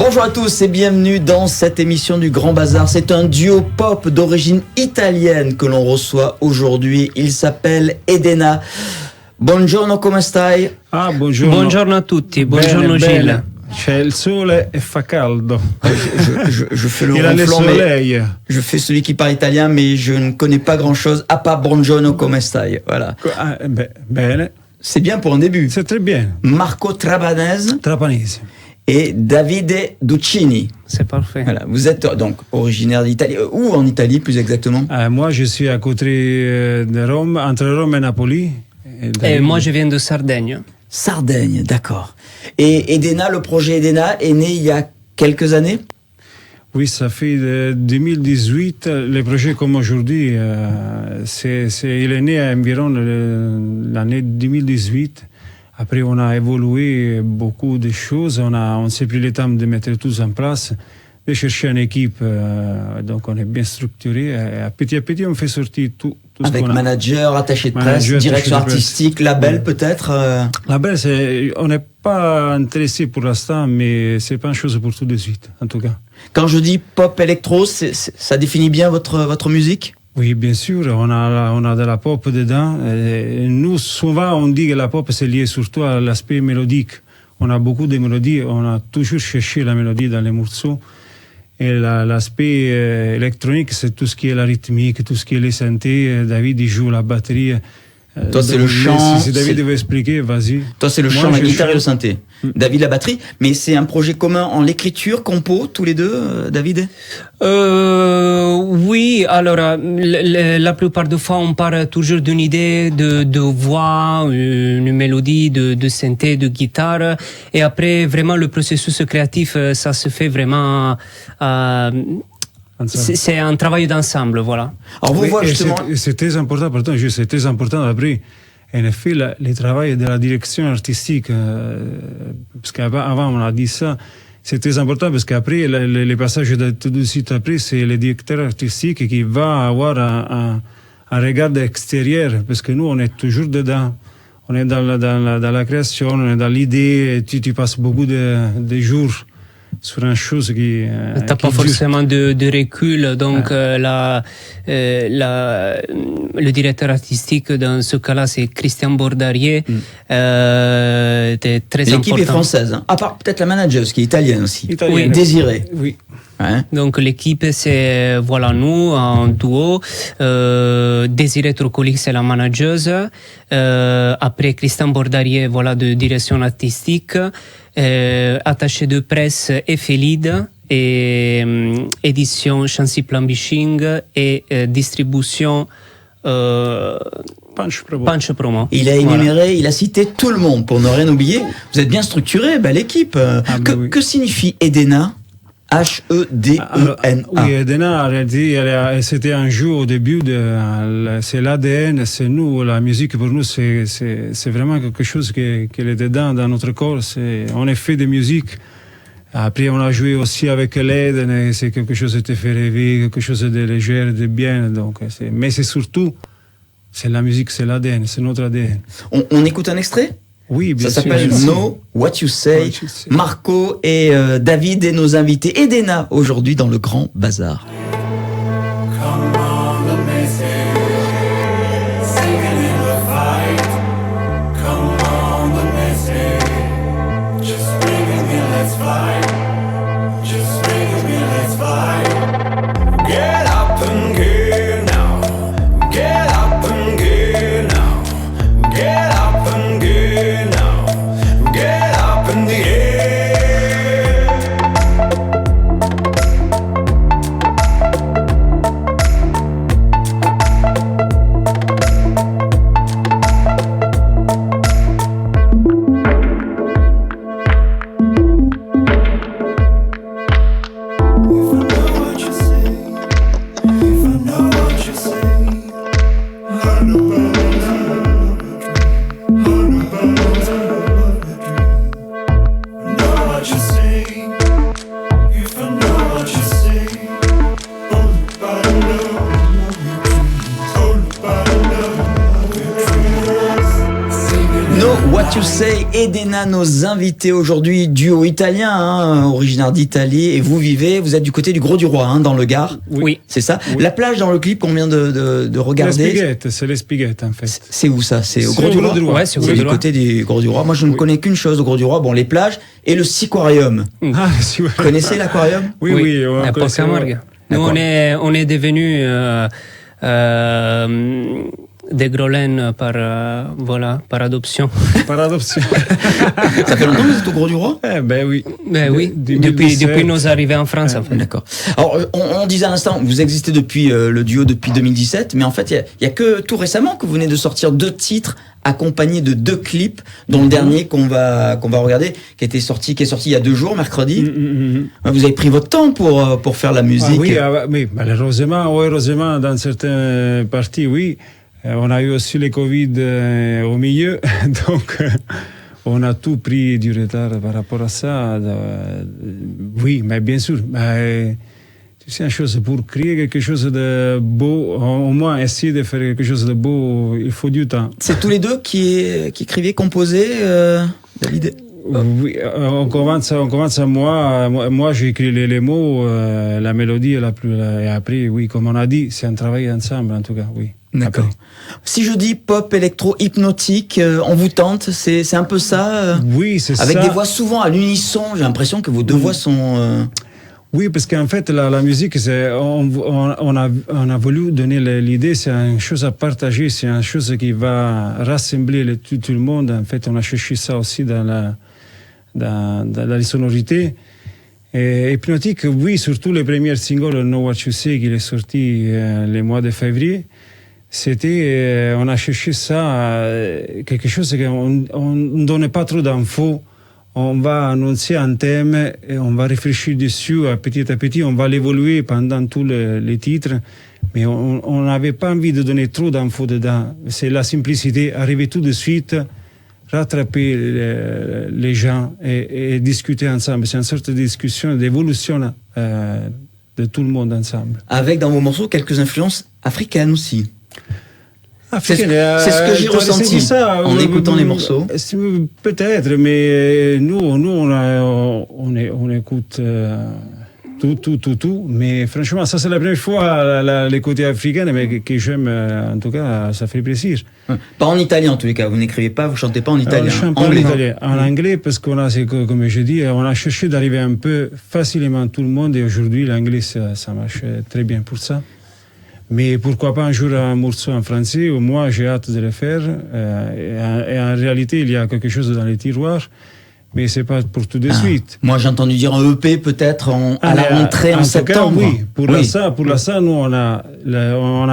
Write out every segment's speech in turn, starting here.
Bonjour à tous et bienvenue dans cette émission du Grand Bazar. C'est un duo pop d'origine italienne que l'on reçoit aujourd'hui. Il s'appelle Edena. Buongiorno, come stai? Ah, buongiorno. Buongiorno a tutti, buongiorno Gilles. C'è il sole e fa caldo. Je fais le Il a le ronflant, mais soleil. je fais celui qui parle italien, mais je ne connais pas grand-chose à part Buongiorno, come stai. Voilà. Ah, bene, C'est bien pour un début. c'est très bien. Marco Trapanese Trapanese. et Davide Duccini. C'est parfait. Voilà. Vous êtes donc originaire d'Italie. Où en Italie plus exactement? Moi, je suis à côté de Rome, entre Rome et Napoli. Et moi, je viens de Sardaigne. Sardaigne, d'accord. Et Edena, le projet Edena est né il y a quelques années? Oui, ça fait de 2018. Le projet comme aujourd'hui, il est né à environ l'année 2018. Après, on a évolué beaucoup de choses. On s'est pris le temps de mettre tout en place, de chercher une équipe. Donc, on est bien structuré. Et petit à petit, on fait sortir tout ce Avec qu'on a. manager, attaché de presse, Manager, direction attaché de presse. artistique, label Ouais. peut-être Label, on n'est pas intéressé pour l'instant, mais c'est pas une chose pour tout de suite, en tout cas. Quand je dis pop électro, ça définit bien votre musique? Oui, bien sûr, on a de la pop dedans. Et nous, souvent, on dit que la pop, c'est lié surtout à l'aspect mélodique. On a beaucoup de mélodies, on a toujours cherché la mélodie dans les morceaux. Et l'aspect électronique, c'est tout ce qui est la rythmique, tout ce qui est les synthés. David, il joue la batterie. Toi, c'est le chant, Si David c'est- veut expliquer, vas-y. Toi, c'est le Moi, chant, la je guitare et le chante. synthé. David, la batterie. Mais c'est un projet commun en l'écriture, compo, tous les deux, David? Oui, alors la plupart des fois, on part toujours d'une idée de voix, une mélodie, de synthé, de guitare. Et après, vraiment, le processus créatif, ça se fait vraiment... c'est un travail d'ensemble, voilà. Alors, vous Oui, voyez et justement... c'est très important, pardon, c'est très important après, en effet, le travail de la direction artistique, parce qu'avant on a dit ça, c'est très important parce qu'après, les passages de tout de suite après, c'est le directeur artistique qui va avoir un regard extérieur, parce que nous, on est toujours dedans. On est dans la création, on est dans l'idée, et tu passes beaucoup de jours sur une chose qui... T'as pas forcément de recul, donc le directeur artistique dans ce cas-là, c'est Christian Bordarier. C'est très L'équipe important. est française, hein. À part peut-être la manageuse, qui est italienne aussi. Italienne. Oui, Désirée. Oui. Hein? Donc l'équipe, c'est voilà nous en duo. Désirée Troccoli, c'est la manageuse. Après Christian Bordarier, voilà de direction artistique. Attaché de presse et Félide et édition Chancy Publishing et distribution Punch Promo. Punch Promo. Il a énuméré, il a cité tout le monde pour ne rien oublier. Vous êtes bien structuré, belle équipe. Oui. Que signifie Edena? H-E-D-E-N-A. Oui, Edena, en réalité, c'était un jeu au début, c'est l'ADN, c'est nous, la musique pour nous, c'est vraiment quelque chose qui est dedans dans notre corps, on est fait de musique. Après, on a joué aussi avec l'Eden, et c'est quelque chose qui te fait rêver, quelque chose de léger, de bien, donc, mais c'est surtout, c'est la musique, c'est l'ADN, c'est notre ADN. On écoute un extrait? Oui, bien Ça sûr. s'appelle Know What You Say. What You Say. Marco et David et nos invités. Edena aujourd'hui dans le Grand Bazar. Come on, let me see. Singing in the fight. Come on, let me see. Just bring it me, let's fight. Just bring it me, let's fight. Get up and get now. Get up and get now. Get up and get now. Get up in the air. You Say, Edena, nos invités aujourd'hui, duo italien, originaire d'Italie, et vous êtes du côté du Grau du Roi, dans le Gard. Oui. C'est ça. Oui. La plage dans le clip qu'on vient de regarder. C'est les Spiguettes en fait. C'est où ça? C'est au C'est Grau au du Grau Roi. du Roi. Ouais, c'est au Grau C'est du du Roi. côté du Grau du Roi. Moi, je ne connais qu'une chose au Grau du Roi. Bon, les plages et le Siquarium. Ah, si, ouais. Vous connaissez l'aquarium? Oui, on À connaissait, Port-Camargue. Nous, D'accord. on est devenus des Grolènes par adoption. Par adoption. Ça fait longtemps que vous êtes au Gros du Roi? Ben oui. Ben oui, depuis 2017. nos arrivées en France, en fait. D'accord. Alors, on disait à l'instant, vous existez depuis le duo depuis 2017, mais en fait, il y a que tout récemment que vous venez de sortir 2 titres accompagnés de 2 clips, dont le dernier qu'on va regarder, qui est sorti il y a 2 jours, mercredi. Vous avez pris votre temps pour faire la musique. Oui, malheureusement ou heureusement, dans certaines parties, oui. On a eu aussi le Covid au milieu, donc on a tout pris du retard par rapport à ça. Oui, mais bien sûr. Tu sais, une chose, pour créer quelque chose de beau, au moins essayer de faire quelque chose de beau, il faut du temps. C'est tous les deux qui écrivaient, composaient, David? Oui, on commence à moi j'ai écrit les mots, la mélodie et après, oui, comme on a dit, c'est un travail ensemble en tout cas, oui. D'accord. Après. Si je dis pop, électro, hypnotique, on vous tente, c'est un peu ça Oui, c'est ça. Avec des voix souvent à l'unisson, j'ai l'impression que vos 2 voix sont... Oui, parce qu'en fait, la musique, on a voulu donner l'idée, c'est une chose à partager, c'est une chose qui va rassembler tout le monde. En fait, on a cherché ça aussi dans la sonorité. Et hypnotique, oui, surtout les premiers singles, Know What You Say, qui est sorti le mois de février. C'était, on a cherché ça, quelque chose qu'on ne donnait pas trop d'infos. On va annoncer un thème et on va réfléchir dessus à petit, on va l'évoluer pendant tous les titres, mais on n'avait pas envie de donner trop d'infos dedans. C'est la simplicité, arriver tout de suite, rattraper les gens et discuter ensemble. C'est une sorte de discussion, d'évolution de tout le monde ensemble. Avec dans vos morceaux quelques influences africaines aussi. C'est ce que j'ai ressenti en écoutant les morceaux. Peut-être, mais nous on écoute tout. Mais franchement, ça c'est la première fois les côtés africains, mais que j'aime. En tout cas, ça fait plaisir. Pas en italien en tous les cas. Vous n'écrivez pas, vous chantez pas en italien. On chante en italien. En anglais, parce qu'on a, comme je dis, on a cherché d'arriver un peu facilement tout le monde, et aujourd'hui l'anglais ça marche très bien pour ça. Mais pourquoi pas un jour un morceau en français? Moi, j'ai hâte de le faire. Et en réalité, il y a quelque chose dans les tiroirs, mais c'est pas pour tout de suite. Moi, j'ai entendu dire un EP peut-être à la rentrée en septembre. Cas, oui, pour ça, nous on a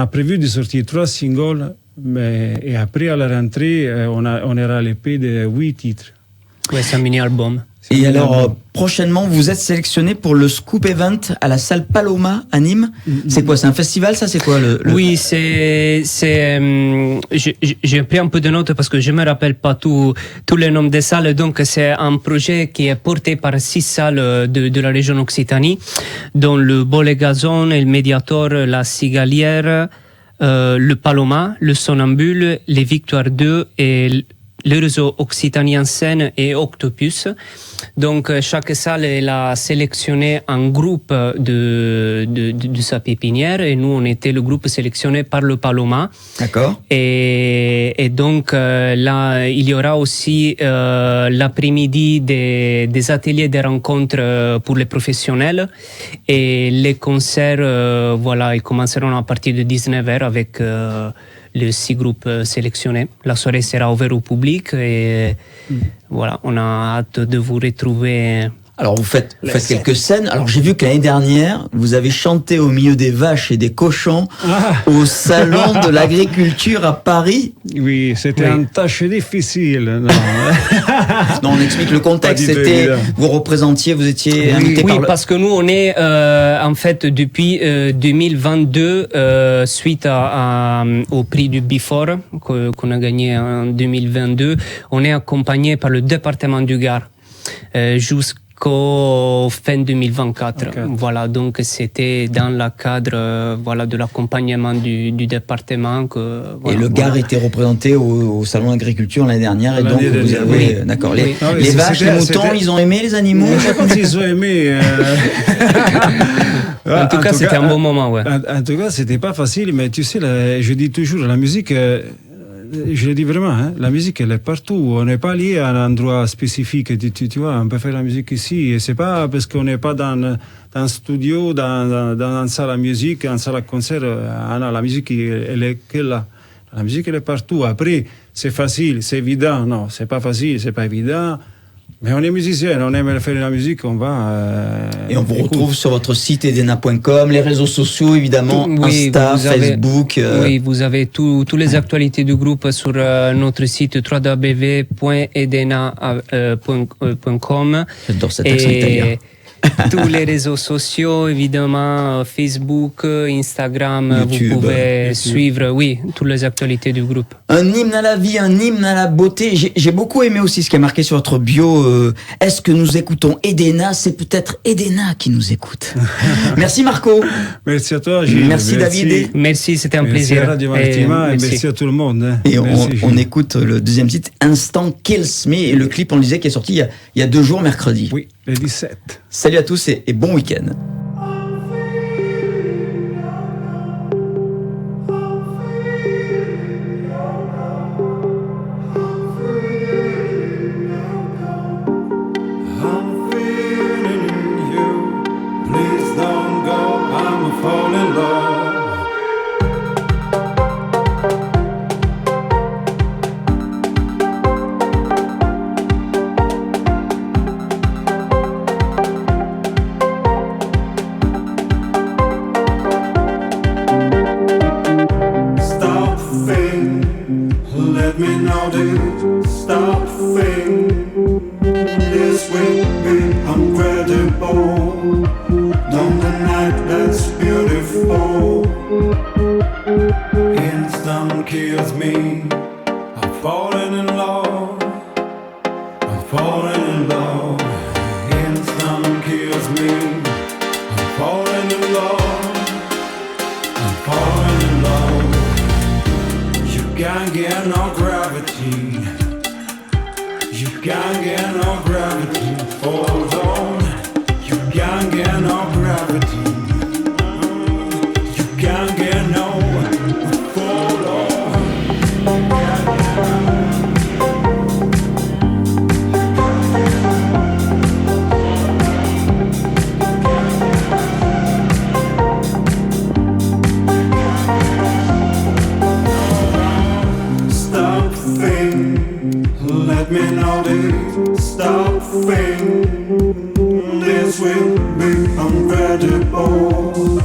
prévu de sortir 3 singles, et après à la rentrée, on aura l'EP de 8 titres. Ouais, c'est un mini-album. Et alors, prochainement, vous êtes sélectionné pour le Scoop Event à la salle Paloma à Nîmes. C'est quoi? C'est un festival, ça? C'est quoi le... Oui, j'ai pris un peu de notes parce que je me rappelle pas tous les noms des salles. Donc, c'est un projet qui est porté par 6 salles de la région Occitanie, dont le Bolle-Gazon, le Mediator, la Cigalière, le Paloma, le Sonambule, les Victoires 2 et le réseau Occitanie en scène et Octopus. Donc, chaque salle a sélectionné un groupe de sa pépinière, et nous, on était le groupe sélectionné par le Paloma. D'accord. Et donc, là, il y aura aussi l'après-midi des ateliers, des rencontres pour les professionnels, et les concerts, voilà, ils commenceront à partir de 19h avec les 6 groupes sélectionnés. La soirée sera ouverte au public, et voilà, on a hâte de vous retrouver. Alors vous faites quelques scènes. Alors j'ai vu que l'année dernière, vous avez chanté au milieu des vaches et des cochons au salon de l'agriculture à Paris. Oui, c'était une tâche difficile. Non, on explique le contexte. C'était, vous représentiez, vous étiez invité par parce que nous on est en fait depuis 2022 suite au prix du Before qu'on a gagné en 2022, on est accompagné par le département du Gard. jusqu'au fin 2024. Ok. Voilà, donc c'était dans le cadre de l'accompagnement du département. Et le Gard était représenté au Salon d'agriculture l'année dernière. Et donc, L'année vous dernière, avez. oui. D'accord. Oui. Ah oui, Les vaches, les c'était- moutons, ils ont aimé les animaux? Je sais pas s'ils ont aimé. En tout cas, c'était un bon moment, ouais. En tout cas, c'était pas facile, mais tu sais, je dis toujours, la musique, je le dis vraiment, hein, la musique, elle est partout. On n'est pas lié à un endroit spécifique. Tu vois, on peut faire la musique ici. Et c'est pas parce qu'on n'est pas dans un studio, dans une salle à musique, une salle à concert. Non, la musique, elle est que là. La musique, elle est partout. Après, c'est facile, c'est évident. Non, c'est pas facile, c'est pas évident. Mais on est musicien, on aime faire la musique, on va. Et on vous écoute. retrouve sur votre site edena.com, les réseaux sociaux évidemment, Oui, Insta, vous avez- Facebook. Oui, vous avez toutes les actualités du groupe sur notre site www.edena.com. J'adore cet accent italien. Tous les réseaux sociaux, évidemment, Facebook, Instagram, YouTube. vous pouvez YouTube. suivre, oui, toutes les actualités du groupe. Un hymne à la vie, un hymne à la beauté. J'ai beaucoup aimé aussi ce qui est marqué sur votre bio. Est-ce que nous écoutons Edena? C'est peut-être Edena qui nous écoute. Merci Marco. Merci à toi, Gilles. Merci, David. Et- Merci, c'était un Merci plaisir. à Radio Maritima et merci. merci à tout le monde. Hein. Et Merci, Gilles. on écoute le deuxième titre, Instant Kills Me. Et le clip, on le disait, qui est sorti il y a 2 jours, mercredi. Oui, le 17. Salut à tous et bon week-end. I'm feeling you. Please don't go. I'm falling in love. Stop thing. Let me know this. Stop thing. This with me, incredible. On the night that's beautiful. Instant kills me. I'm falling in love. I'm falling in love. Instant kills me. I'm falling in love. I'm falling in love. You can't get no gravity. You can't get no gravity. Hold on. You can't get no gravity. You can't get no. Hold on. Stop thing. Let me know this. Stop thing. This will be incredible.